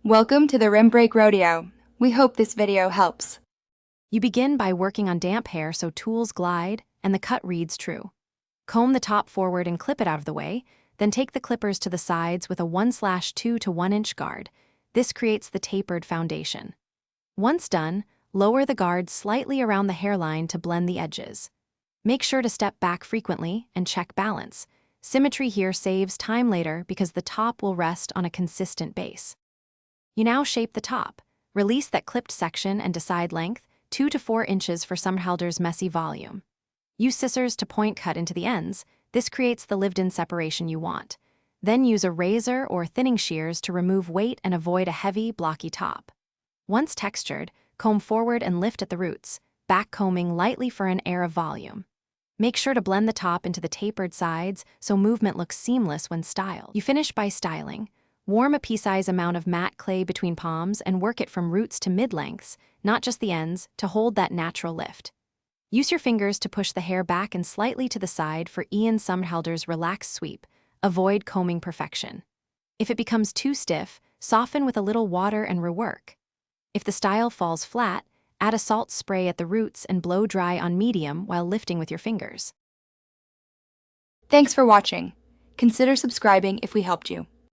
Welcome to the Rim Break Rodeo. We hope this video helps. You begin by working on damp hair so tools glide and the cut reads true. Comb the top forward and clip it out of the way, then take the clippers to the sides with a 1/2 to 1 inch guard. This creates the tapered foundation. Once done, lower the guard slightly around the hairline to blend the edges. Make sure to step back frequently and check balance. Symmetry here saves time later because the top will rest on a consistent base. You now shape the top. Release that clipped section and decide length, 2 to 4 inches for Somerhalder's messy volume. Use scissors to point cut into the ends. This creates the lived-in separation you want. Then use a razor or thinning shears to remove weight and avoid a heavy, blocky top. Once textured, comb forward and lift at the roots, back combing lightly for an air of volume. Make sure to blend the top into the tapered sides so movement looks seamless when styled. You finish by styling. Warm a pea-size amount of matte clay between palms and work it from roots to mid-lengths, not just the ends, to hold that natural lift. Use your fingers to push the hair back and slightly to the side for Ian Somerhalder's relaxed sweep. Avoid combing perfection. If it becomes too stiff, soften with a little water and rework. If the style falls flat, add a salt spray at the roots and blow dry on medium while lifting with your fingers. Thanks for watching. Consider subscribing if we helped you.